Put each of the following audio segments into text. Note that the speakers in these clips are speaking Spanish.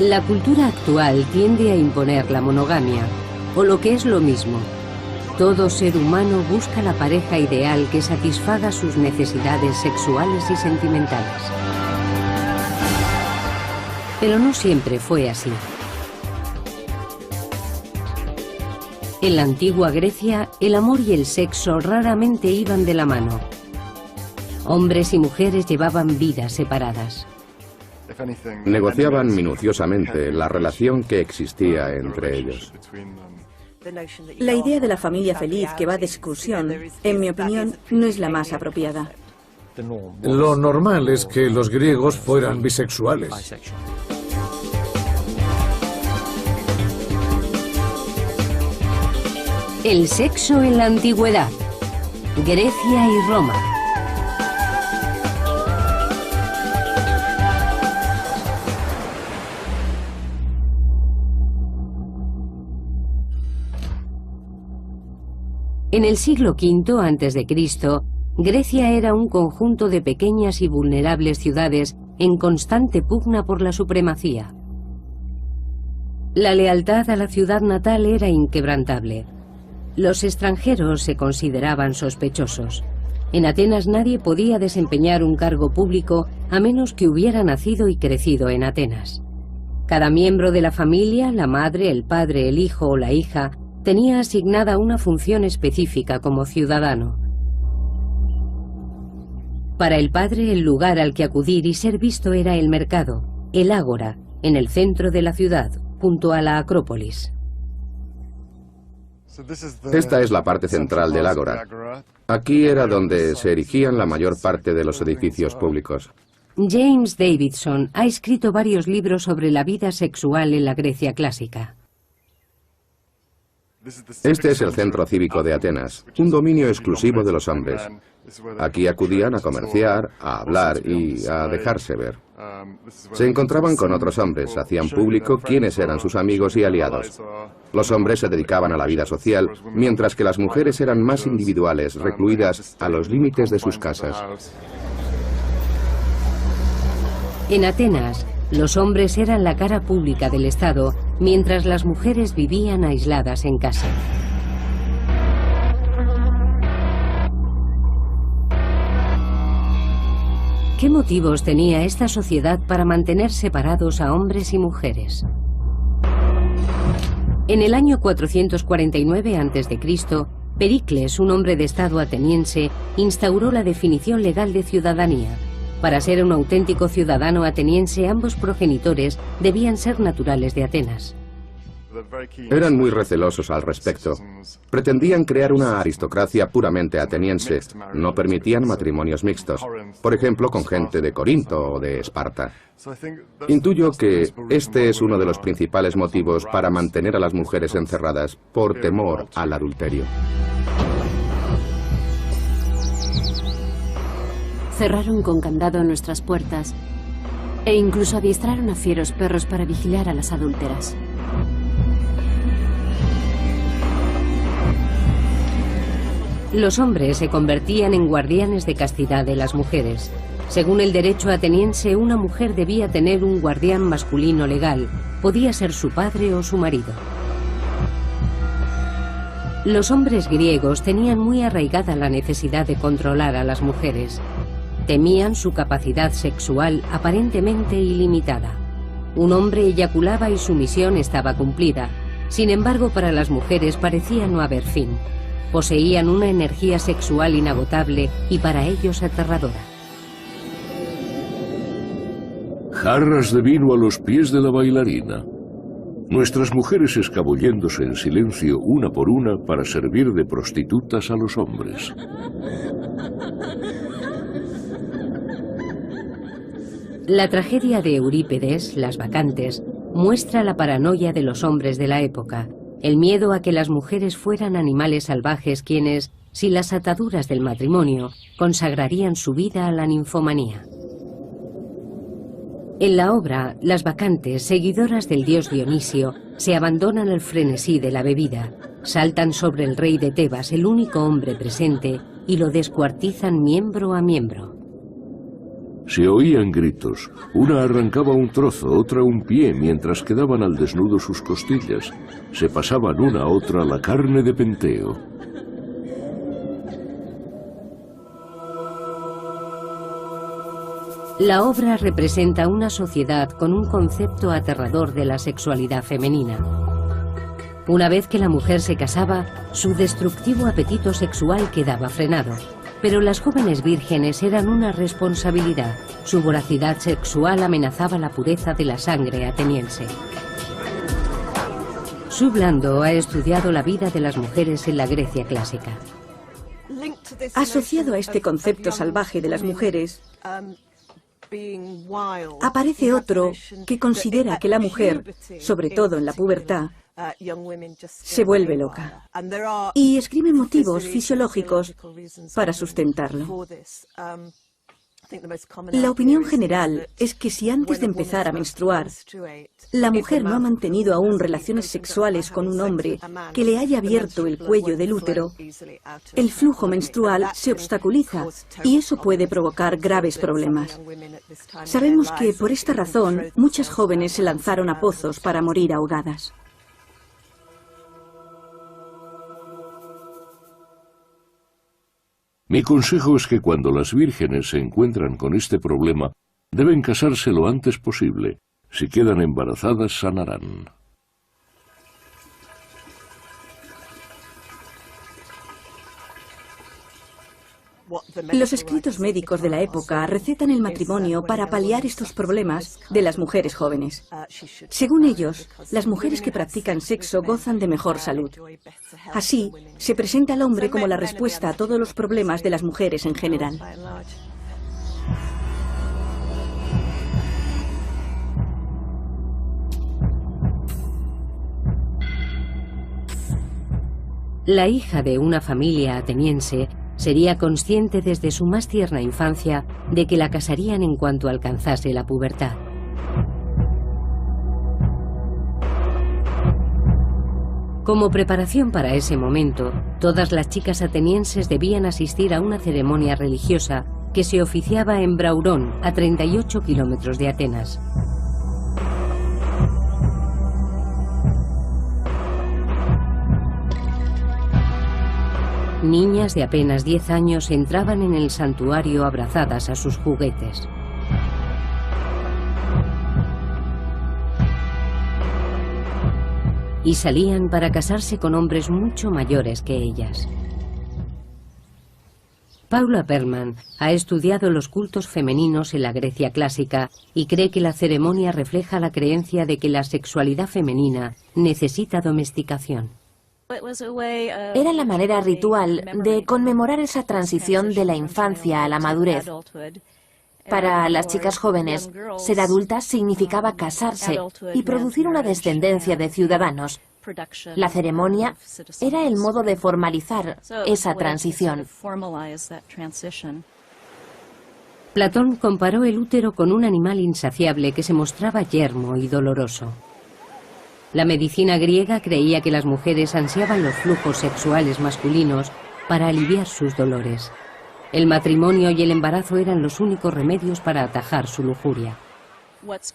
La cultura actual tiende a imponer la monogamia, o lo que es lo mismo. Todo ser humano busca la pareja ideal que satisfaga sus necesidades sexuales y sentimentales. Pero no siempre fue así. En la antigua Grecia, el amor y el sexo raramente iban de la mano. Hombres y mujeres llevaban vidas separadas. Negociaban minuciosamente la relación que existía entre ellos. La idea de la familia feliz que va de excursión, en mi opinión, no es la más apropiada. Lo normal es que los griegos fueran bisexuales. El sexo en la antigüedad. Grecia y Roma. En el siglo V a.C., Grecia era un conjunto de pequeñas y vulnerables ciudades en constante pugna por la supremacía. La lealtad a la ciudad natal era inquebrantable. Los extranjeros se consideraban sospechosos. En Atenas nadie podía desempeñar un cargo público a menos que hubiera nacido y crecido en Atenas. Cada miembro de la familia, la madre, el padre, el hijo o la hija, tenía asignada una función específica como ciudadano. Para el padre, el lugar al que acudir y ser visto era el mercado, el ágora, en el centro de la ciudad, junto a la Acrópolis. Esta es la parte central del ágora. Aquí era donde se erigían la mayor parte de los edificios públicos. James Davidson ha escrito varios libros sobre la vida sexual en la Grecia clásica. Este es el centro cívico de Atenas, un dominio exclusivo de los hombres. Aquí acudían a comerciar, a hablar y a dejarse ver. Se encontraban con otros hombres, hacían público quiénes eran sus amigos y aliados. Los hombres se dedicaban a la vida social, mientras que las mujeres eran más individuales, recluidas a los límites de sus casas. En Atenas, los hombres eran la cara pública del Estado, mientras las mujeres vivían aisladas en casa. ¿Qué motivos tenía esta sociedad para mantener separados a hombres y mujeres? En el año 449 a.C., Pericles, un hombre de Estado ateniense, instauró la definición legal de ciudadanía. Para ser un auténtico ciudadano ateniense, ambos progenitores debían ser naturales de Atenas. Eran muy recelosos al respecto. Pretendían crear una aristocracia puramente ateniense. No permitían matrimonios mixtos, por ejemplo, con gente de Corinto o de Esparta. Intuyo que este es uno de los principales motivos para mantener a las mujeres encerradas por temor al adulterio. Cerraron con candado nuestras puertas e incluso adiestraron a fieros perros para vigilar a las adúlteras. Los hombres se convertían en guardianes de castidad de las mujeres. Según el derecho ateniense, una mujer debía tener un guardián masculino legal. Podía ser su padre o su marido. Los hombres griegos tenían muy arraigada la necesidad de controlar a las mujeres. Temían su capacidad sexual aparentemente ilimitada. Un hombre eyaculaba y su misión estaba cumplida. Sin embargo, para las mujeres parecía no haber fin. Poseían una energía sexual inagotable y para ellos aterradora. Jarras de vino a los pies de la bailarina. Nuestras mujeres escabulléndose en silencio una por una para servir de prostitutas a los hombres. La tragedia de Eurípides, Las Bacantes, muestra la paranoia de los hombres de la época, el miedo a que las mujeres fueran animales salvajes quienes, sin las ataduras del matrimonio, consagrarían su vida a la ninfomanía. En la obra, las bacantes, seguidoras del dios Dionisio, se abandonan al frenesí de la bebida, saltan sobre el rey de Tebas, el único hombre presente, y lo descuartizan miembro a miembro. Se oían gritos. Una arrancaba un trozo, otra un pie, mientras quedaban al desnudo sus costillas. Se pasaban una a otra la carne de penteo. La obra representa una sociedad con un concepto aterrador de la sexualidad femenina. Una vez que la mujer se casaba, su destructivo apetito sexual quedaba frenado. Pero las jóvenes vírgenes eran una responsabilidad. Su voracidad sexual amenazaba la pureza de la sangre ateniense. Sue Blando ha estudiado la vida de las mujeres en la Grecia clásica. Asociado a este concepto salvaje de las mujeres, aparece otro que considera que la mujer, sobre todo en la pubertad, se vuelve loca y escribe motivos fisiológicos para sustentarlo. La opinión general es que si antes de empezar a menstruar, la mujer no ha mantenido aún relaciones sexuales con un hombre que le haya abierto el cuello del útero, el flujo menstrual se obstaculiza y eso puede provocar graves problemas. Sabemos que por esta razón muchas jóvenes se lanzaron a pozos para morir ahogadas. Mi consejo es que cuando las vírgenes se encuentran con este problema, deben casarse lo antes posible. Si quedan embarazadas, sanarán. Los escritos médicos de la época recetan el matrimonio para paliar estos problemas de las mujeres jóvenes. Según ellos, las mujeres que practican sexo gozan de mejor salud. Así, se presenta al hombre como la respuesta a todos los problemas de las mujeres en general. La hija de una familia ateniense sería consciente desde su más tierna infancia de que la casarían en cuanto alcanzase la pubertad. Como preparación para ese momento, todas las chicas atenienses debían asistir a una ceremonia religiosa que se oficiaba en Braurón, a 38 kilómetros de Atenas. Niñas de apenas 10 años entraban en el santuario abrazadas a sus juguetes. Y salían para casarse con hombres mucho mayores que ellas. Paula Perman ha estudiado los cultos femeninos en la Grecia clásica y cree que la ceremonia refleja la creencia de que la sexualidad femenina necesita domesticación. Era la manera ritual de conmemorar esa transición de la infancia a la madurez. Para las chicas jóvenes, ser adultas significaba casarse y producir una descendencia de ciudadanos. La ceremonia era el modo de formalizar esa transición. Platón comparó el útero con un animal insaciable que se mostraba yermo y doloroso. La medicina griega creía que las mujeres ansiaban los flujos sexuales masculinos para aliviar sus dolores. El matrimonio y el embarazo eran los únicos remedios para atajar su lujuria.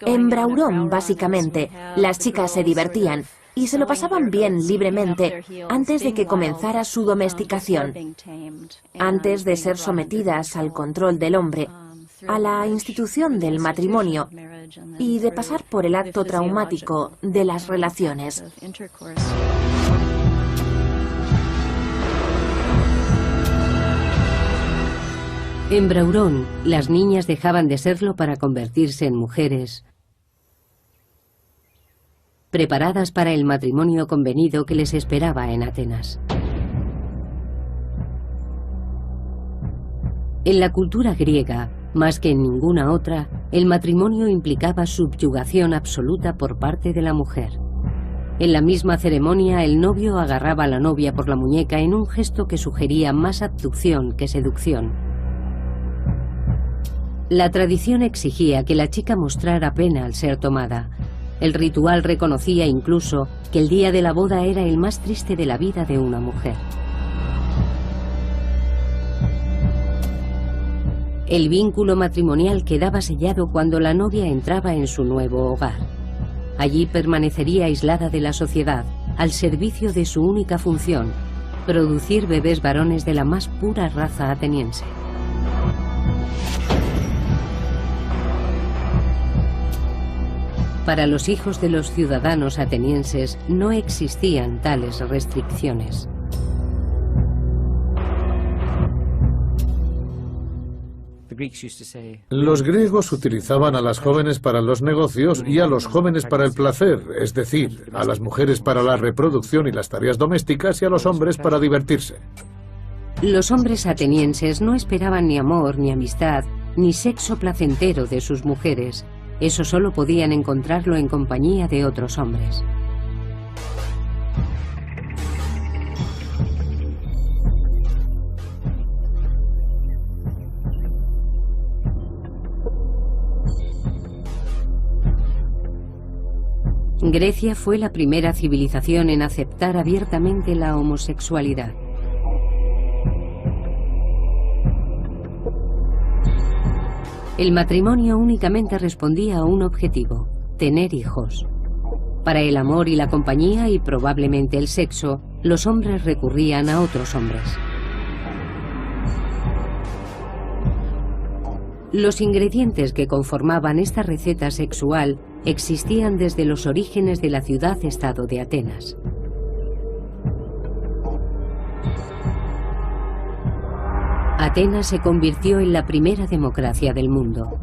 En Braurón, básicamente, las chicas se divertían y se lo pasaban bien libremente antes de que comenzara su domesticación, antes de ser sometidas al control del hombre, a la institución del matrimonio y de pasar por el acto traumático de las relaciones. En Braurón, las niñas dejaban de serlo para convertirse en mujeres preparadas para el matrimonio convenido que les esperaba en Atenas. En la cultura griega, más que en ninguna otra, el matrimonio implicaba subyugación absoluta por parte de la mujer. En la misma ceremonia, el novio agarraba a la novia por la muñeca en un gesto que sugería más abducción que seducción. La tradición exigía que la chica mostrara pena al ser tomada. El ritual reconocía incluso que el día de la boda era el más triste de la vida de una mujer. El vínculo matrimonial quedaba sellado cuando la novia entraba en su nuevo hogar. Allí permanecería aislada de la sociedad, al servicio de su única función, producir bebés varones de la más pura raza ateniense. Para los hijos de los ciudadanos atenienses no existían tales restricciones. Los griegos utilizaban a las jóvenes para los negocios y a los jóvenes para el placer, es decir, a las mujeres para la reproducción y las tareas domésticas y a los hombres para divertirse. Los hombres atenienses no esperaban ni amor, ni amistad, ni sexo placentero de sus mujeres. Eso solo podían encontrarlo en compañía de otros hombres. Grecia fue la primera civilización en aceptar abiertamente la homosexualidad. El matrimonio únicamente respondía a un objetivo: tener hijos. Para el amor y la compañía y probablemente el sexo, los hombres recurrían a otros hombres. Los ingredientes que conformaban esta receta sexual existían desde los orígenes de la ciudad-estado de Atenas. Atenas se convirtió en la primera democracia del mundo.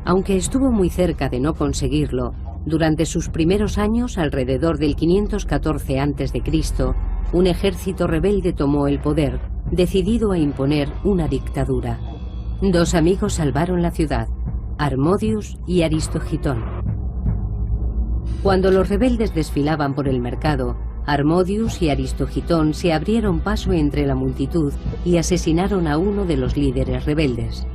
Aunque estuvo muy cerca de no conseguirlo, durante sus primeros años, alrededor del 514 a.C., un ejército rebelde tomó el poder, decidido a imponer una dictadura. Dos amigos salvaron la ciudad, Harmodius y Aristogitón. Cuando los rebeldes desfilaban por el mercado, Harmodius y Aristogitón se abrieron paso entre la multitud y asesinaron a uno de los líderes rebeldes.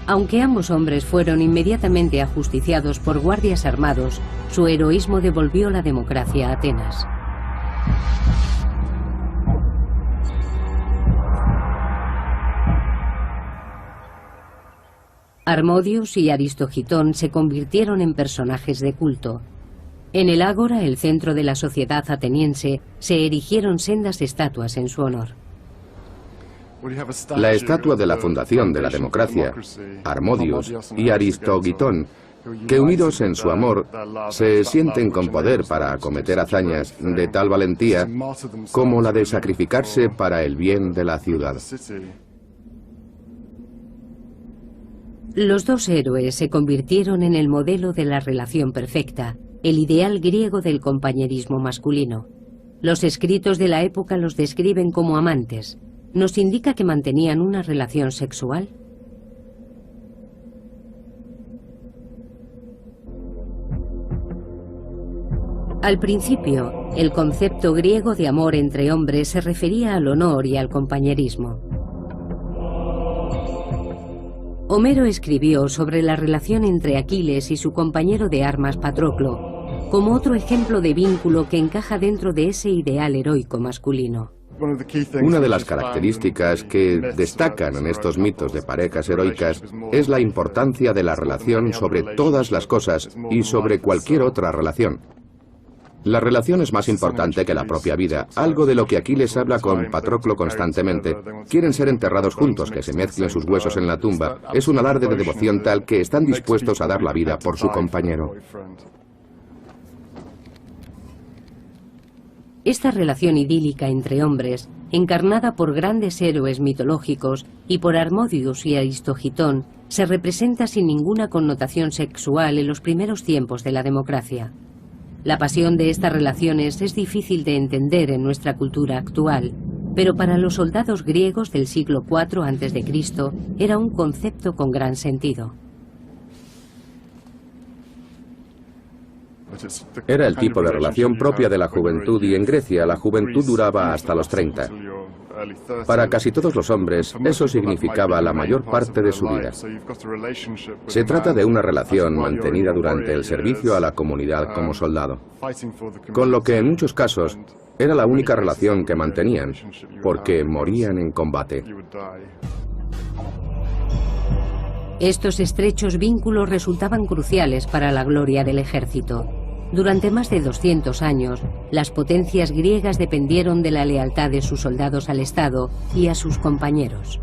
Aunque ambos hombres fueron inmediatamente ajusticiados por guardias armados, su heroísmo devolvió la democracia a Atenas. Harmodius y Aristogitón se convirtieron en personajes de culto. En el ágora, el centro de la sociedad ateniense, se erigieron sendas estatuas en su honor. La estatua de la fundación de la democracia, Harmodius y Aristogitón, que unidos en su amor, se sienten con poder para acometer hazañas de tal valentía como la de sacrificarse para el bien de la ciudad. Los dos héroes se convirtieron en el modelo de la relación perfecta, el ideal griego del compañerismo masculino. Los escritos de la época los describen como amantes. ¿Nos indica que mantenían una relación sexual? Al principio, el concepto griego de amor entre hombres se refería al honor y al compañerismo. Homero escribió sobre la relación entre Aquiles y su compañero de armas Patroclo, como otro ejemplo de vínculo que encaja dentro de ese ideal heroico masculino. Una de las características que destacan en estos mitos de parejas heroicas es la importancia de la relación sobre todas las cosas y sobre cualquier otra relación. La relación es más importante que la propia vida, algo de lo que Aquiles habla con Patroclo constantemente. Quieren ser enterrados juntos, que se mezclen sus huesos en la tumba. Es un alarde de devoción tal que están dispuestos a dar la vida por su compañero. Esta relación idílica entre hombres, encarnada por grandes héroes mitológicos y por Harmodius y Aristogitón, se representa sin ninguna connotación sexual en los primeros tiempos de la democracia. La pasión de estas relaciones es difícil de entender en nuestra cultura actual, pero para los soldados griegos del siglo IV a.C. era un concepto con gran sentido. Era el tipo de relación propia de la juventud y en Grecia la juventud duraba hasta los 30. Para casi todos los hombres, eso significaba la mayor parte de su vida. Se trata de una relación mantenida durante el servicio a la comunidad como soldado, con lo que en muchos casos era la única relación que mantenían, porque morían en combate. Estos estrechos vínculos resultaban cruciales para la gloria del ejército. Durante más de 200 años, las potencias griegas dependieron de la lealtad de sus soldados al Estado y a sus compañeros.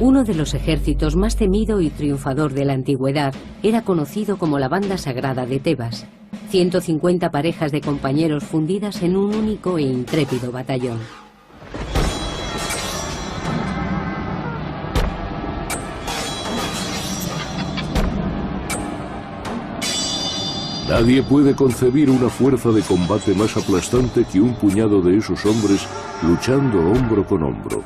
Uno de los ejércitos más temido y triunfador de la antigüedad era conocido como la Banda Sagrada de Tebas, 150 parejas de compañeros fundidas en un único e intrépido batallón. Nadie puede concebir una fuerza de combate más aplastante que un puñado de esos hombres luchando hombro con hombro.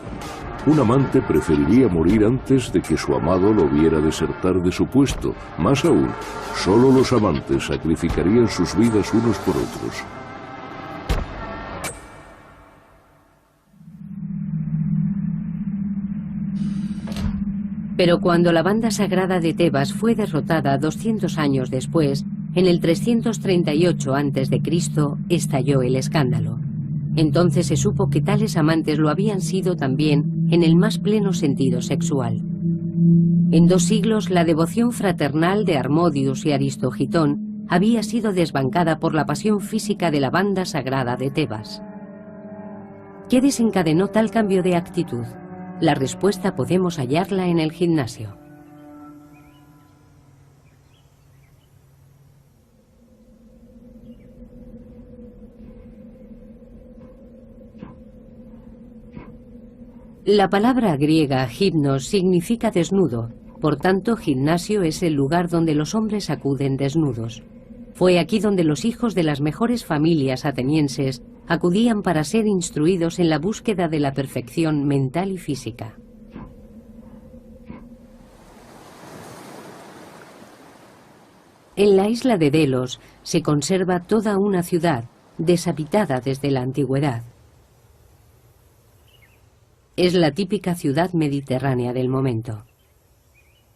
Un amante preferiría morir antes de que su amado lo viera desertar de su puesto. Más aún, solo los amantes sacrificarían sus vidas unos por otros. Pero cuando la Banda Sagrada de Tebas fue derrotada 200 años después, en el 338 a.C., estalló el escándalo. Entonces se supo que tales amantes lo habían sido también en el más pleno sentido sexual. En 2 siglos, la devoción fraternal de Harmodius y Aristogitón había sido desbancada por la pasión física de la Banda Sagrada de Tebas. ¿Qué desencadenó tal cambio de actitud? La respuesta podemos hallarla en el gimnasio. La palabra griega gimnos significa desnudo, por tanto gimnasio es el lugar donde los hombres acuden desnudos. Fue aquí donde los hijos de las mejores familias atenienses acudían para ser instruidos en la búsqueda de la perfección mental y física. En la isla de Delos se conserva toda una ciudad, deshabitada desde la antigüedad. Es la típica ciudad mediterránea del momento.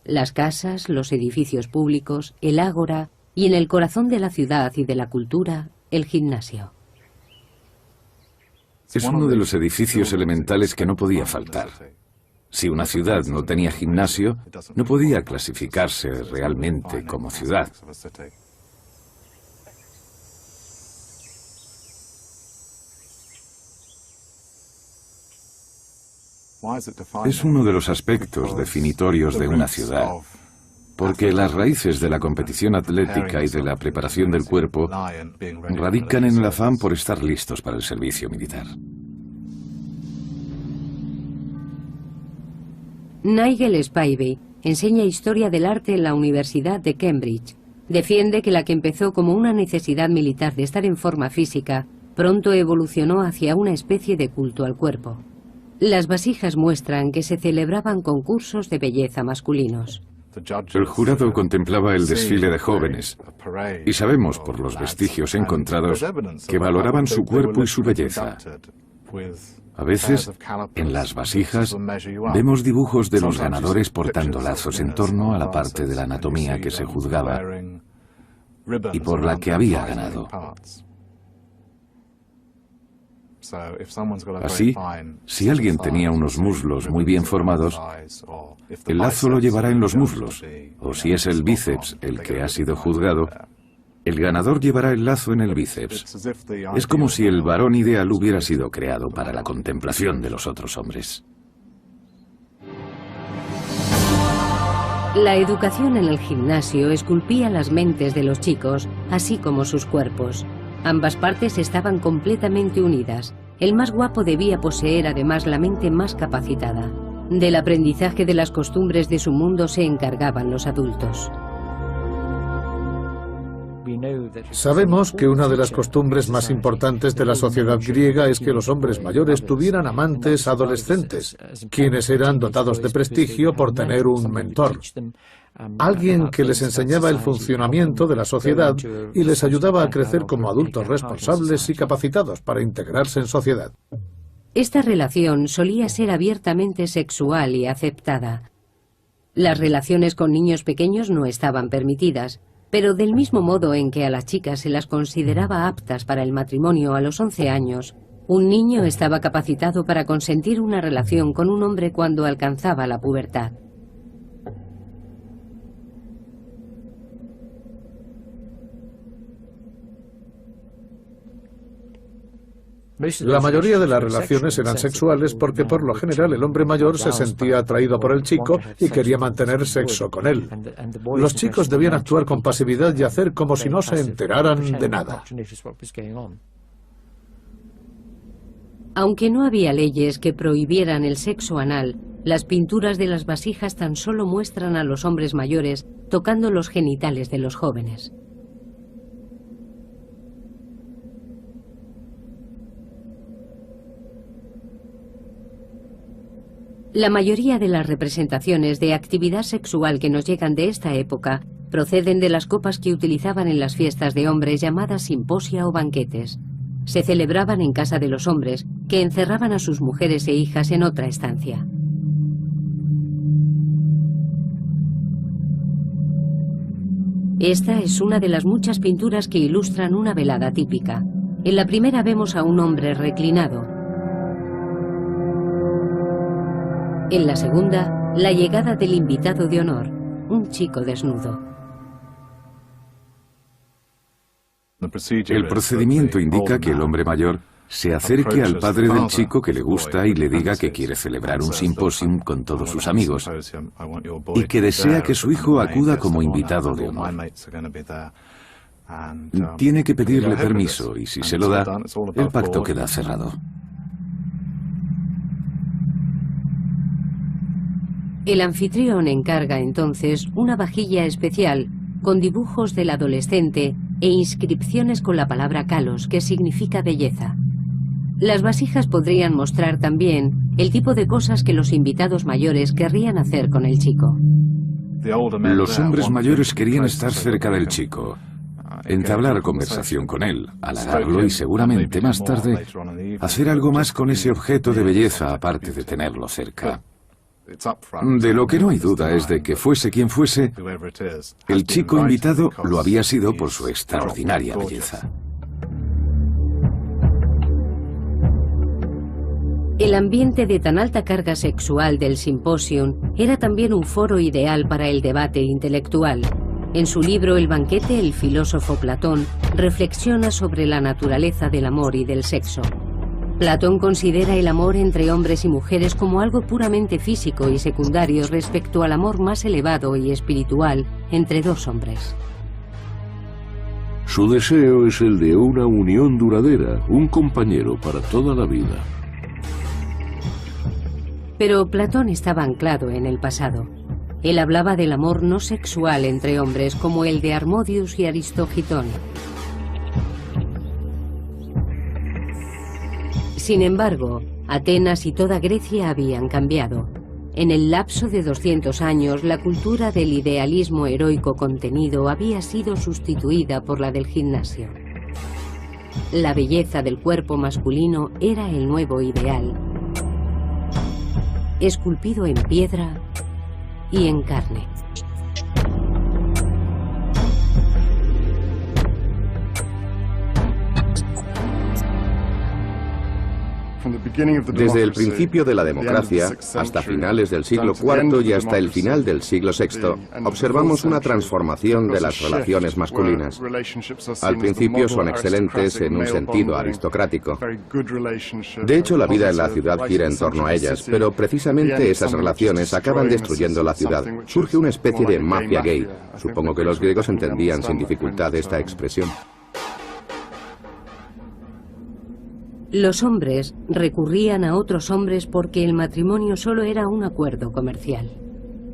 Las casas, los edificios públicos, el ágora y en el corazón de la ciudad y de la cultura, el gimnasio. Es uno de los edificios elementales que no podía faltar. Si una ciudad no tenía gimnasio, no podía clasificarse realmente como ciudad. Es uno de los aspectos definitorios de una ciudad, porque las raíces de la competición atlética y de la preparación del cuerpo radican en el afán por estar listos para el servicio militar. Nigel Spivey enseña historia del arte en la Universidad de Cambridge. Defiende que la que empezó como una necesidad militar de estar en forma física, pronto evolucionó hacia una especie de culto al cuerpo. Las vasijas muestran que se celebraban concursos de belleza masculinos. El jurado contemplaba el desfile de jóvenes y sabemos por los vestigios encontrados que valoraban su cuerpo y su belleza. A veces, en las vasijas, vemos dibujos de los ganadores portando lazos en torno a la parte de la anatomía que se juzgaba y por la que había ganado. Así, si alguien tenía unos muslos muy bien formados, el lazo lo llevará en los muslos, o si es el bíceps el que ha sido juzgado, el ganador llevará el lazo en el bíceps. Es como si el varón ideal hubiera sido creado para la contemplación de los otros hombres. La educación en el gimnasio esculpía las mentes de los chicos, así como sus cuerpos. Ambas partes estaban completamente unidas. El más guapo debía poseer además la mente más capacitada. Del aprendizaje de las costumbres de su mundo se encargaban los adultos. Sabemos que una de las costumbres más importantes de la sociedad griega es que los hombres mayores tuvieran amantes adolescentes, quienes eran dotados de prestigio por tener un mentor. Alguien que les enseñaba el funcionamiento de la sociedad y les ayudaba a crecer como adultos responsables y capacitados para integrarse en sociedad. Esta relación solía ser abiertamente sexual y aceptada. Las relaciones con niños pequeños no estaban permitidas, pero del mismo modo en que a las chicas se las consideraba aptas para el matrimonio a los 11 años, Un niño estaba capacitado para consentir una relación con un hombre cuando alcanzaba la pubertad. La mayoría de las relaciones eran sexuales porque por lo general el hombre mayor se sentía atraído por el chico y quería mantener sexo con él. Los chicos debían actuar con pasividad y hacer como si no se enteraran de nada. Aunque no había leyes que prohibieran el sexo anal, las pinturas de las vasijas tan solo muestran a los hombres mayores tocando los genitales de los jóvenes. La mayoría de las representaciones de actividad sexual que nos llegan de esta época proceden de las copas que utilizaban en las fiestas de hombres llamadas simposia o banquetes. Se celebraban en casa de los hombres, que encerraban a sus mujeres e hijas en otra estancia. Esta es una de las muchas pinturas que ilustran una velada típica. En la primera vemos a un hombre reclinado. En la segunda, la llegada del invitado de honor, un chico desnudo. El procedimiento indica que el hombre mayor se acerque al padre del chico que le gusta y le diga que quiere celebrar un simposium con todos sus amigos y que desea que su hijo acuda como invitado de honor. Tiene que pedirle permiso y si se lo da, el pacto queda cerrado. El anfitrión encarga entonces una vajilla especial con dibujos del adolescente e inscripciones con la palabra kalos, que significa belleza. Las vasijas podrían mostrar también el tipo de cosas que los invitados mayores querrían hacer con el chico. Los hombres mayores querían estar cerca del chico, entablar conversación con él, halagarlo y seguramente más tarde hacer algo más con ese objeto de belleza aparte de tenerlo cerca. De lo que no hay duda es de que fuese quien fuese, el chico invitado lo había sido por su extraordinaria belleza. El ambiente de tan alta carga sexual del simposium era también un foro ideal para el debate intelectual. En su libro El banquete, el filósofo Platón reflexiona sobre la naturaleza del amor y del sexo. Platón considera el amor entre hombres y mujeres como algo puramente físico y secundario respecto al amor más elevado y espiritual entre dos hombres. Su deseo es el de una unión duradera, un compañero para toda la vida. Pero Platón estaba anclado en el pasado. Él hablaba del amor no sexual entre hombres como el de Harmodius y Aristogitón. Sin embargo, Atenas y toda Grecia habían cambiado. En el lapso de 200 años, la cultura del idealismo heroico contenido había sido sustituida por la del gimnasio. La belleza del cuerpo masculino era el nuevo ideal, esculpido en piedra y en carne. Desde el principio de la democracia hasta finales del siglo IV y hasta el final del siglo VI, observamos una transformación de las relaciones masculinas. Al principio son excelentes en un sentido aristocrático. De hecho, la vida en la ciudad gira en torno a ellas, pero precisamente esas relaciones acaban destruyendo la ciudad. Surge una especie de mafia gay. Supongo que los griegos entendían sin dificultad esta expresión. Los hombres recurrían a otros hombres porque el matrimonio solo era un acuerdo comercial.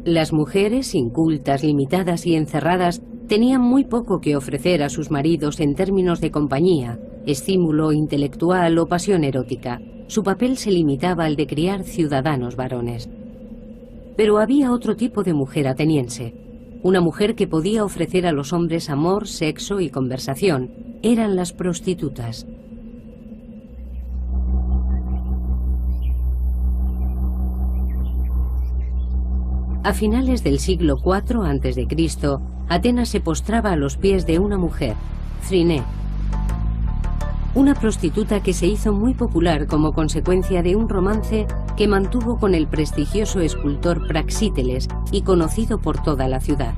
Las mujeres, incultas, limitadas y encerradas, tenían muy poco que ofrecer a sus maridos en términos de compañía, estímulo intelectual o pasión erótica. Su papel se limitaba al de criar ciudadanos varones. Pero había otro tipo de mujer ateniense, una mujer que podía ofrecer a los hombres amor, sexo y conversación. Eran las prostitutas. A finales del siglo IV a.C., Atenas se postraba a los pies de una mujer, Phryné. una prostituta que se hizo muy popular como consecuencia de un romance que mantuvo con el prestigioso escultor Praxíteles y conocido por toda la ciudad.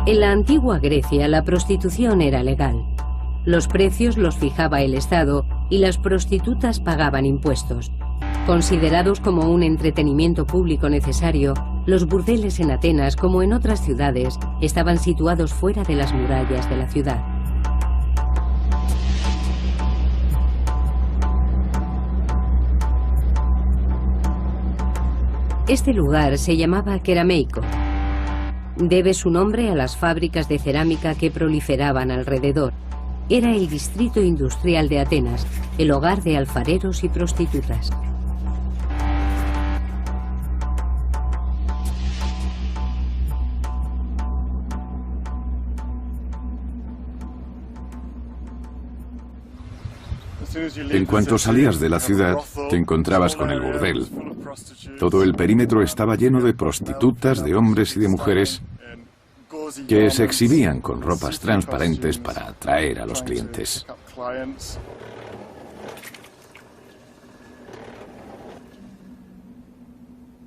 En la antigua Grecia la prostitución era legal. Los precios los fijaba el Estado y las prostitutas pagaban impuestos. Considerados como un entretenimiento público necesario, los burdeles en Atenas, como en otras ciudades, estaban situados fuera de las murallas de la ciudad. Este lugar se llamaba Kerameico. Debe su nombre a las fábricas de cerámica que proliferaban alrededor. Era el distrito industrial de Atenas, el hogar de alfareros y prostitutas. En cuanto salías de la ciudad, te encontrabas con el burdel. Todo el perímetro estaba lleno de prostitutas, de hombres y de mujeres que se exhibían con ropas transparentes para atraer a los clientes.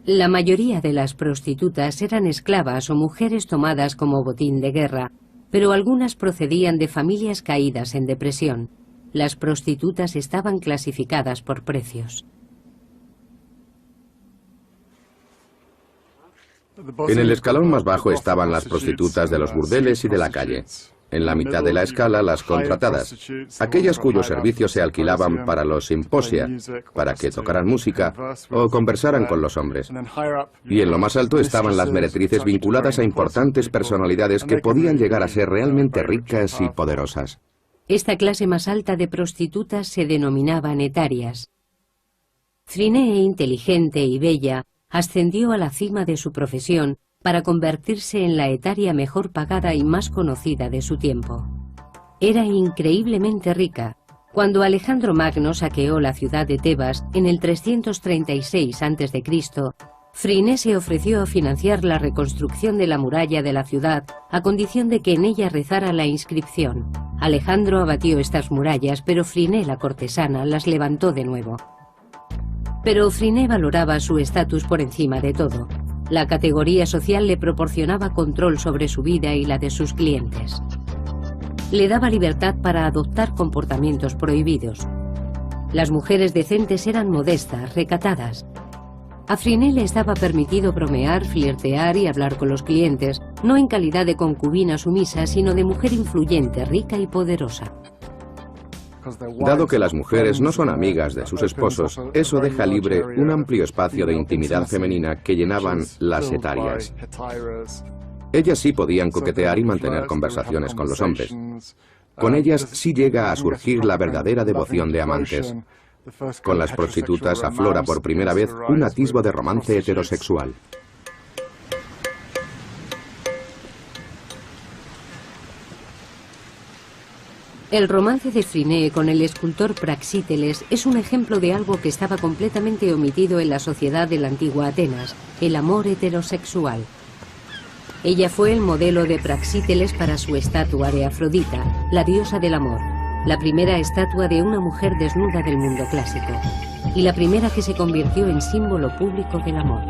La mayoría de las prostitutas eran esclavas o mujeres tomadas como botín de guerra, pero algunas procedían de familias caídas en depresión. Las prostitutas estaban clasificadas por precios. En el escalón más bajo estaban las prostitutas de los burdeles y de la calle. En la mitad de la escala, las contratadas, aquellas cuyos servicios se alquilaban para los simposia, para que tocaran música o conversaran con los hombres. Y en lo más alto estaban las meretrices vinculadas a importantes personalidades que podían llegar a ser realmente ricas y poderosas. Esta clase más alta de prostitutas se denominaban etarias. Phryné, inteligente y bella, ascendió a la cima de su profesión para convertirse en la etaria mejor pagada y más conocida de su tiempo. Era increíblemente rica. Cuando Alejandro Magno saqueó la ciudad de Tebas en el 336 a.C., Phryné se ofreció a financiar la reconstrucción de la muralla de la ciudad a condición de que en ella rezara la inscripción. Alejandro abatió estas murallas, pero Phryné, la cortesana, las levantó de nuevo. Pero Phryné valoraba su estatus por encima de todo. La categoría social le proporcionaba control sobre su vida y la de sus clientes. Le daba libertad para adoptar comportamientos prohibidos. Las mujeres decentes eran modestas, recatadas. A Phryné le estaba permitido bromear, flirtear y hablar con los clientes, no en calidad de concubina sumisa, sino de mujer influyente, rica y poderosa. Dado que las mujeres no son amigas de sus esposos, eso deja libre un amplio espacio de intimidad femenina que llenaban las etarias. Ellas sí podían coquetear y mantener conversaciones con los hombres. Con ellas sí llega a surgir la verdadera devoción de amantes. Con las prostitutas aflora por primera vez un atisbo de romance heterosexual. El romance de Phryné con el escultor Praxíteles es un ejemplo de algo que estaba completamente omitido en la sociedad de la antigua Atenas, el amor heterosexual. Ella fue el modelo de Praxíteles para su estatua de Afrodita, la diosa del amor, la primera estatua de una mujer desnuda del mundo clásico, y la primera que se convirtió en símbolo público del amor.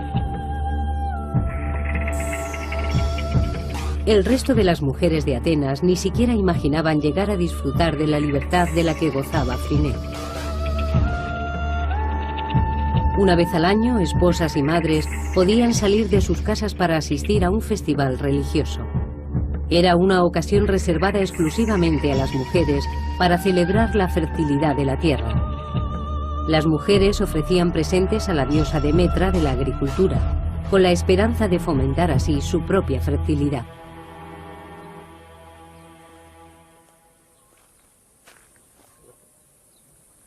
El resto de las mujeres de Atenas ni siquiera imaginaban llegar a disfrutar de la libertad de la que gozaba Phryné. Una vez al año, esposas y madres podían salir de sus casas para asistir a un festival religioso. Era una ocasión reservada exclusivamente a las mujeres para celebrar la fertilidad de la tierra. Las mujeres ofrecían presentes a la diosa Demetra de la agricultura, con la esperanza de fomentar así su propia fertilidad.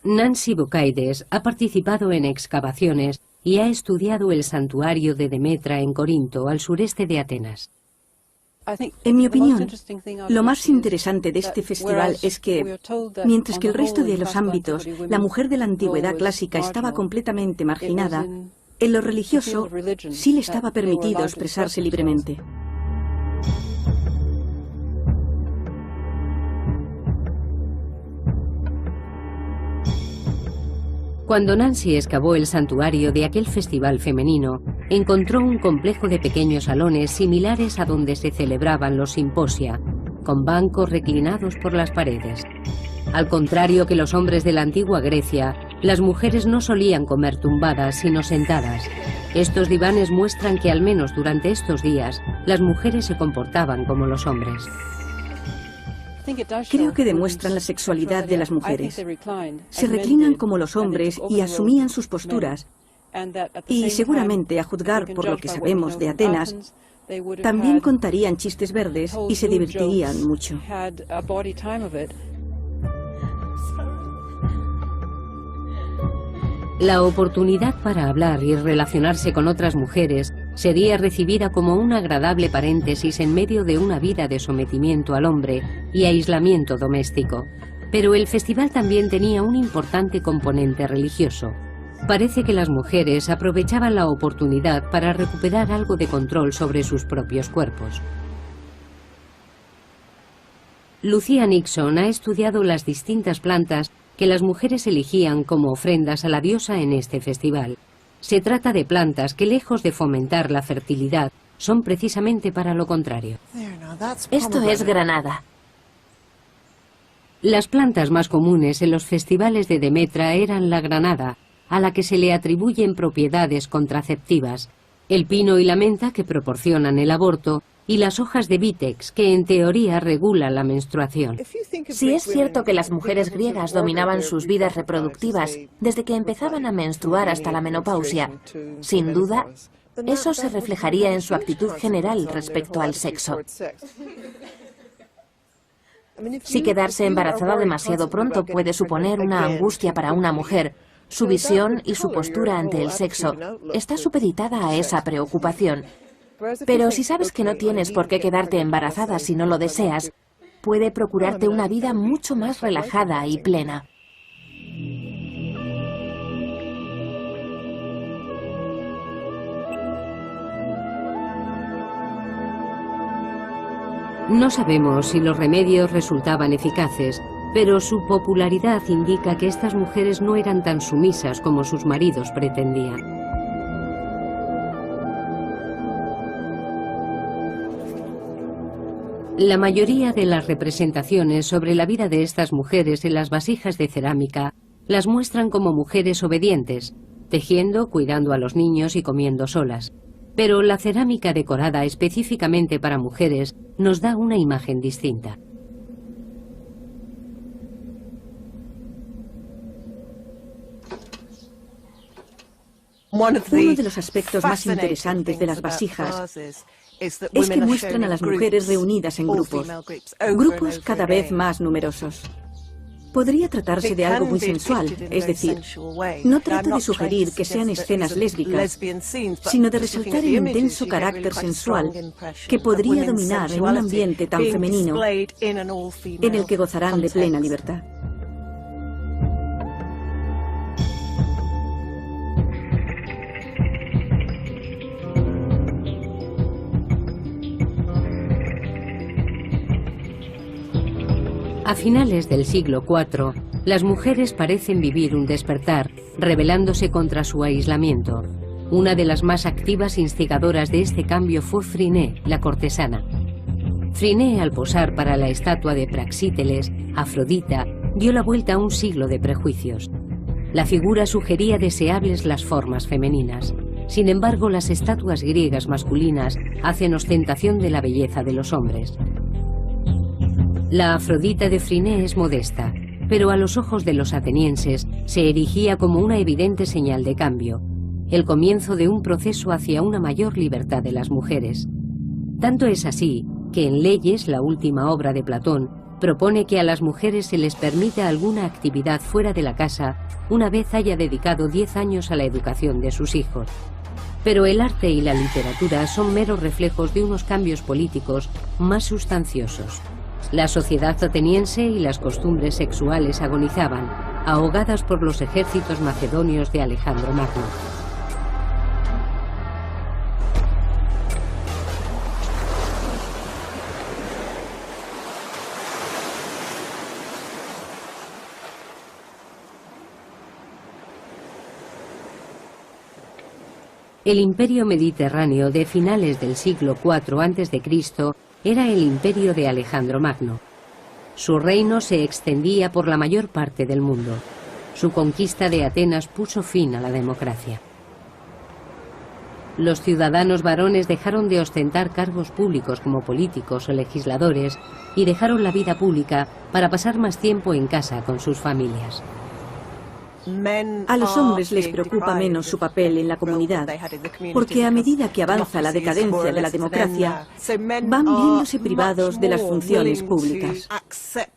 Nancy Bocaides ha participado en excavaciones y ha estudiado el santuario de Demetra en Corinto, al sureste de Atenas. En mi opinión, lo más interesante de este festival es que, mientras que el resto de los ámbitos, la mujer de la antigüedad clásica estaba completamente marginada, En lo religioso, sí le estaba permitido expresarse libremente. Cuando Nancy excavó el santuario de aquel festival femenino, encontró un complejo de pequeños salones similares a donde se celebraban los simposia, con bancos reclinados por las paredes. Al contrario que los hombres de la antigua Grecia, las mujeres no solían comer tumbadas, sino sentadas. Estos divanes muestran que al menos durante estos días, las mujeres se comportaban como los hombres. Creo que demuestran la sexualidad de las mujeres. Se reclinan como los hombres y asumían sus posturas. Y seguramente, a juzgar por lo que sabemos de Atenas, también contarían chistes verdes y se divertirían mucho. La oportunidad para hablar y relacionarse con otras mujeres sería recibida como un agradable paréntesis en medio de una vida de sometimiento al hombre y aislamiento doméstico. Pero el festival también tenía un importante componente religioso. Parece que las mujeres aprovechaban la oportunidad para recuperar algo de control sobre sus propios cuerpos. Lucía Nixon ha estudiado las distintas plantas que las mujeres elegían como ofrendas a la diosa en este festival. Se trata de plantas que, lejos de fomentar la fertilidad, son precisamente para lo contrario. Esto es granada. Las plantas más comunes en los festivales de Demetra eran la granada, a la que se le atribuyen propiedades contraceptivas, el pino y la menta, que proporcionan el aborto, y las hojas de vítex, que en teoría regulan la menstruación. Si es cierto que las mujeres griegas dominaban sus vidas reproductivas desde que empezaban a menstruar hasta la menopausia, sin duda, eso se reflejaría en su actitud general respecto al sexo. Si quedarse embarazada demasiado pronto puede suponer una angustia para una mujer, su visión y su postura ante el sexo está supeditada a esa preocupación. Pero si sabes que no tienes por qué quedarte embarazada si no lo deseas, puede procurarte una vida mucho más relajada y plena. No sabemos si los remedios resultaban eficaces, pero su popularidad indica que estas mujeres no eran tan sumisas como sus maridos pretendían. La mayoría de las representaciones sobre la vida de estas mujeres en las vasijas de cerámica las muestran como mujeres obedientes, tejiendo, cuidando a los niños y comiendo solas. Pero la cerámica decorada específicamente para mujeres nos da una imagen distinta. Uno de los aspectos más interesantes de las vasijas es que muestran a las mujeres reunidas en grupos cada vez más numerosos. Podría tratarse de algo muy sensual, es decir, no trato de sugerir que sean escenas lésbicas, sino de resaltar el intenso carácter sensual que podría dominar en un ambiente tan femenino en el que gozarán de plena libertad. A finales del siglo IV, las mujeres parecen vivir un despertar, rebelándose contra su aislamiento. Una de las más activas instigadoras de este cambio fue Phryné, la cortesana. Phryné, al posar para la estatua de Praxíteles, Afrodita, dio la vuelta a un siglo de prejuicios. La figura sugería deseables las formas femeninas. Sin embargo, las estatuas griegas masculinas hacen ostentación de la belleza de los hombres. La Afrodita de Phryné es modesta, pero a los ojos de los atenienses se erigía como una evidente señal de cambio, el comienzo de un proceso hacia una mayor libertad de las mujeres. Tanto es así que en Leyes, la última obra de Platón, propone que a las mujeres se les permita alguna actividad fuera de la casa una vez haya dedicado 10 años a la educación de sus hijos. Pero el arte y la literatura son meros reflejos de unos cambios políticos más sustanciosos. La sociedad ateniense y las costumbres sexuales agonizaban, ahogadas por los ejércitos macedonios de Alejandro Magno. El imperio mediterráneo de finales del siglo IV a.C. era el imperio de Alejandro Magno. Su reino se extendía por la mayor parte del mundo. Su conquista de Atenas puso fin a la democracia. Los ciudadanos varones dejaron de ostentar cargos públicos como políticos o legisladores y dejaron la vida pública para pasar más tiempo en casa con sus familias. A los hombres les preocupa menos su papel en la comunidad, porque a medida que avanza la decadencia de la democracia, van viéndose privados de las funciones públicas.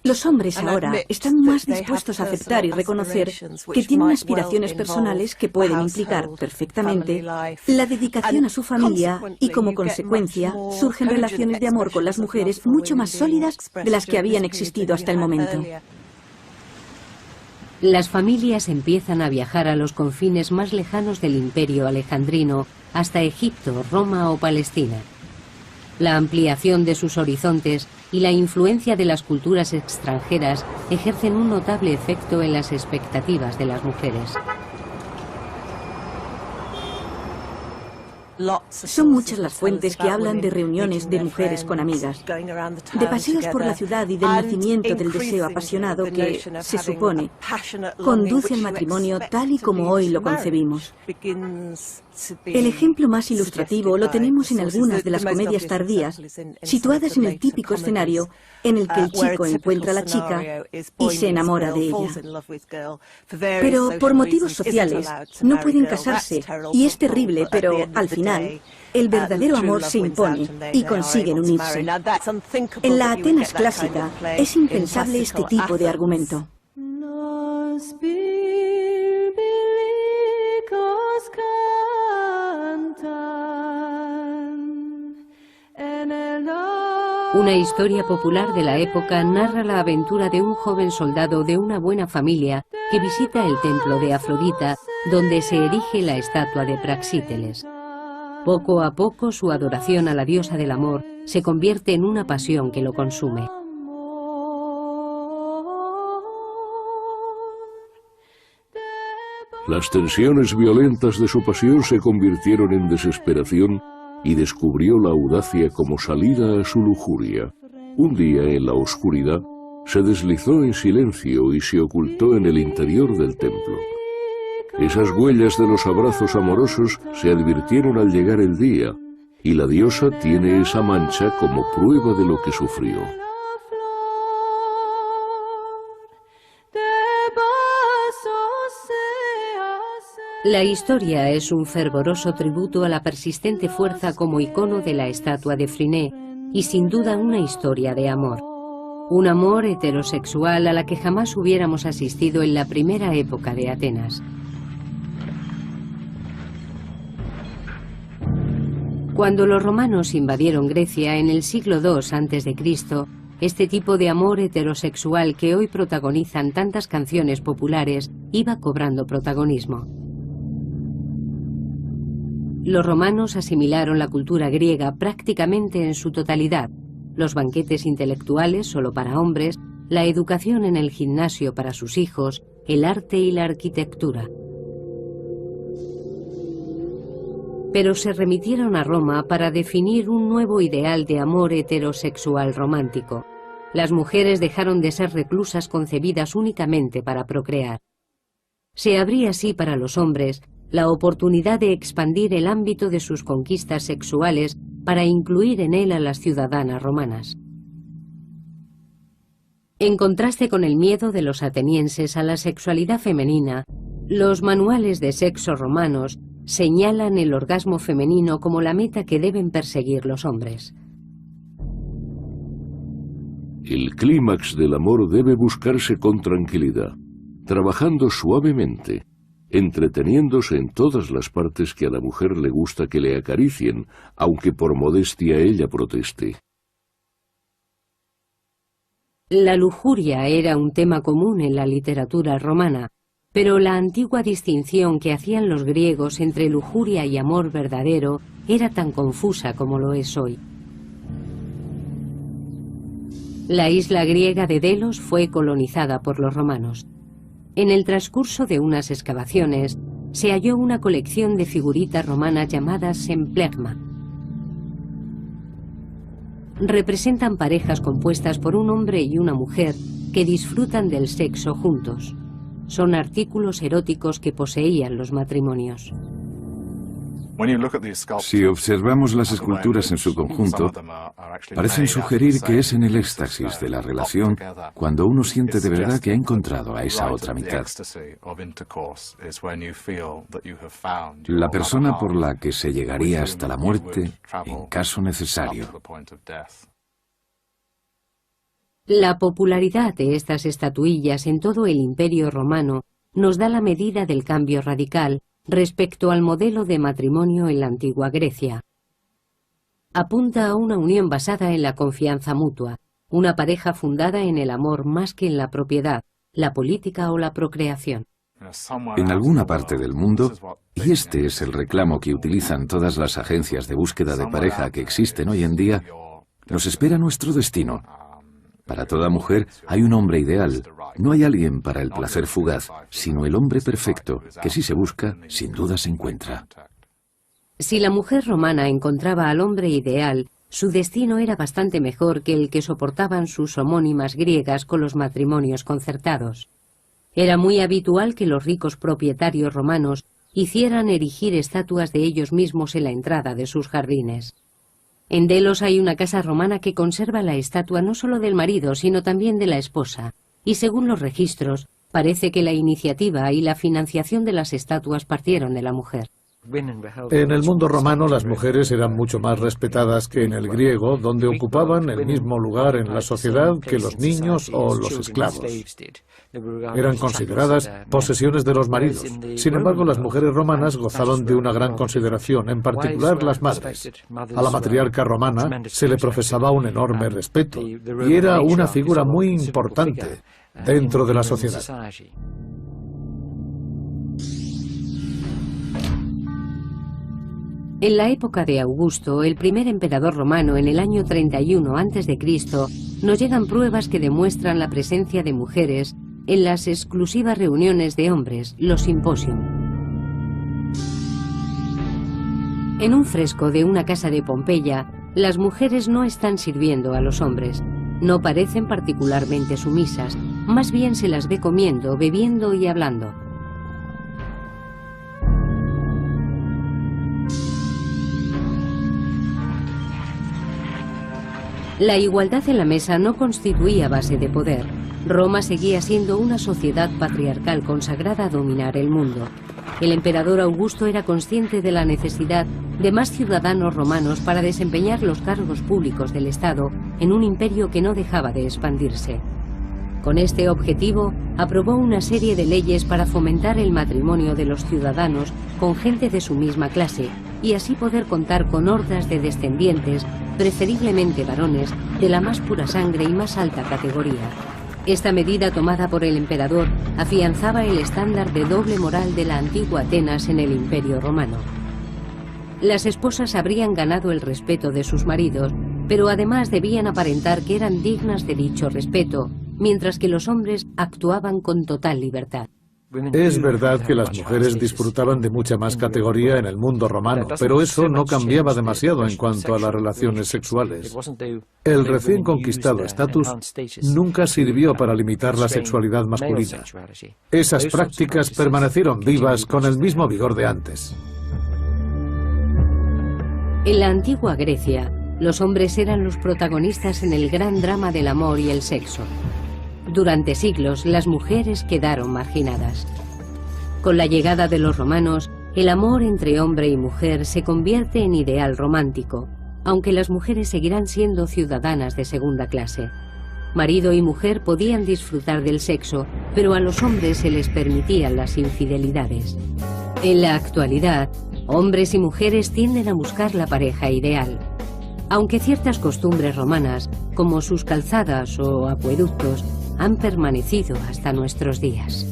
Los hombres ahora están más dispuestos a aceptar y reconocer que tienen aspiraciones personales que pueden implicar perfectamente la dedicación a su familia y, como consecuencia, surgen relaciones de amor con las mujeres mucho más sólidas de las que habían existido hasta el momento. Las familias empiezan a viajar a los confines más lejanos del imperio alejandrino, hasta Egipto, Roma o Palestina. La ampliación de sus horizontes y la influencia de las culturas extranjeras ejercen un notable efecto en las expectativas de las mujeres. Son muchas las fuentes que hablan de reuniones de mujeres con amigas, de paseos por la ciudad y del nacimiento del deseo apasionado que, se supone, conduce al matrimonio tal y como hoy lo concebimos. El ejemplo más ilustrativo lo tenemos en algunas de las comedias tardías, situadas en el típico escenario en el que el chico encuentra a la chica y se enamora de ella. Pero por motivos sociales no pueden casarse y es terrible, pero al final el verdadero amor se impone y consiguen unirse. En la Atenas clásica es impensable este tipo de argumento. Una historia popular de la época narra la aventura de un joven soldado de una buena familia que visita el templo de Afrodita, donde se erige la estatua de Praxíteles. Poco a poco su adoración a la diosa del amor se convierte en una pasión que lo consume. Las tensiones violentas de su pasión se convirtieron en desesperación y descubrió la audacia como salida a su lujuria. Un día, en la oscuridad, se deslizó en silencio y se ocultó en el interior del templo. Esas huellas de los abrazos amorosos se advirtieron al llegar el día, y la diosa tiene esa mancha como prueba de lo que sufrió. La historia es un fervoroso tributo a la persistente fuerza como icono de la estatua de Phryné y sin duda una historia de amor. Un amor heterosexual a la que jamás hubiéramos asistido en la primera época de Atenas. Cuando los romanos invadieron Grecia en el siglo II a.C., este tipo de amor heterosexual que hoy protagonizan tantas canciones populares iba cobrando protagonismo. Los romanos asimilaron la cultura griega prácticamente en su totalidad, los banquetes intelectuales solo para hombres, la educación en el gimnasio para sus hijos, el arte y la arquitectura. Pero se remitieron a Roma para definir un nuevo ideal de amor heterosexual romántico. Las mujeres dejaron de ser reclusas concebidas únicamente para procrear. Se abría así para los hombres la oportunidad de expandir el ámbito de sus conquistas sexuales para incluir en él a las ciudadanas romanas. En contraste con el miedo de los atenienses a la sexualidad femenina, los manuales de sexo romanos señalan el orgasmo femenino como la meta que deben perseguir los hombres. El clímax del amor debe buscarse con tranquilidad, trabajando suavemente, entreteniéndose en todas las partes que a la mujer le gusta que le acaricien, aunque por modestia ella proteste. La lujuria era un tema común en la literatura romana, pero la antigua distinción que hacían los griegos entre lujuria y amor verdadero era tan confusa como lo es hoy. La isla griega de Delos fue colonizada por los romanos. En el transcurso de unas excavaciones, se halló una colección de figuritas romanas llamadas semplegma. Representan parejas compuestas por un hombre y una mujer que disfrutan del sexo juntos. Son artículos eróticos que poseían los matrimonios. Si observamos las esculturas en su conjunto, parecen sugerir que es en el éxtasis de la relación cuando uno siente de verdad que ha encontrado a esa otra mitad. La persona por la que se llegaría hasta la muerte en caso necesario. La popularidad de estas estatuillas en todo el Imperio Romano nos da la medida del cambio radical respecto al modelo de matrimonio en la antigua Grecia. Apunta a una unión basada en la confianza mutua, una pareja fundada en el amor más que en la propiedad, la política o la procreación. En alguna parte del mundo, y este es el reclamo que utilizan todas las agencias de búsqueda de pareja que existen hoy en día, nos espera nuestro destino. Para toda mujer hay un hombre ideal. No hay alguien para el placer fugaz, sino el hombre perfecto, que si se busca, sin duda se encuentra. Si la mujer romana encontraba al hombre ideal, su destino era bastante mejor que el que soportaban sus homónimas griegas con los matrimonios concertados. Era muy habitual que los ricos propietarios romanos hicieran erigir estatuas de ellos mismos en la entrada de sus jardines. En Delos hay una casa romana que conserva la estatua no solo del marido, sino también de la esposa, y según los registros, parece que la iniciativa y la financiación de las estatuas partieron de la mujer. En el mundo romano las mujeres eran mucho más respetadas que en el griego, donde ocupaban el mismo lugar en la sociedad que los niños o los esclavos. Eran consideradas posesiones de los maridos. Sin embargo, las mujeres romanas gozaban de una gran consideración, en particular las madres. A la matriarca romana se le profesaba un enorme respeto y era una figura muy importante dentro de la sociedad. En la época de Augusto, el primer emperador romano, en el año 31 a.C., nos llegan pruebas que demuestran la presencia de mujeres en las exclusivas reuniones de hombres, los simposium. En un fresco de una casa de Pompeya, las mujeres no están sirviendo a los hombres. No parecen particularmente sumisas, más bien se las ve comiendo, bebiendo y hablando. La igualdad en la mesa no constituía base de poder. Roma seguía siendo una sociedad patriarcal consagrada a dominar el mundo. El emperador Augusto era consciente de la necesidad de más ciudadanos romanos para desempeñar los cargos públicos del Estado en un imperio que no dejaba de expandirse. Con este objetivo, aprobó una serie de leyes para fomentar el matrimonio de los ciudadanos con gente de su misma clase y así poder contar con hordas de descendientes, preferiblemente varones, de la más pura sangre y más alta categoría. Esta medida tomada por el emperador afianzaba el estándar de doble moral de la antigua Atenas en el Imperio Romano. Las esposas habrían ganado el respeto de sus maridos, pero además debían aparentar que eran dignas de dicho respeto, mientras que los hombres actuaban con total libertad. Es verdad que las mujeres disfrutaban de mucha más categoría en el mundo romano, pero eso no cambiaba demasiado en cuanto a las relaciones sexuales. El recién conquistado estatus nunca sirvió para limitar la sexualidad masculina. Esas prácticas permanecieron vivas con el mismo vigor de antes. En la antigua Grecia, los hombres eran los protagonistas en el gran drama del amor y el sexo. Durante siglos, las mujeres quedaron marginadas. Con la llegada de los romanos, el amor entre hombre y mujer se convierte en ideal romántico, aunque las mujeres seguirán siendo ciudadanas de segunda clase. Marido y mujer podían disfrutar del sexo, pero a los hombres se les permitían las infidelidades. En la actualidad, hombres y mujeres tienden a buscar la pareja ideal. Aunque ciertas costumbres romanas, como sus calzadas o acueductos, han permanecido hasta nuestros días.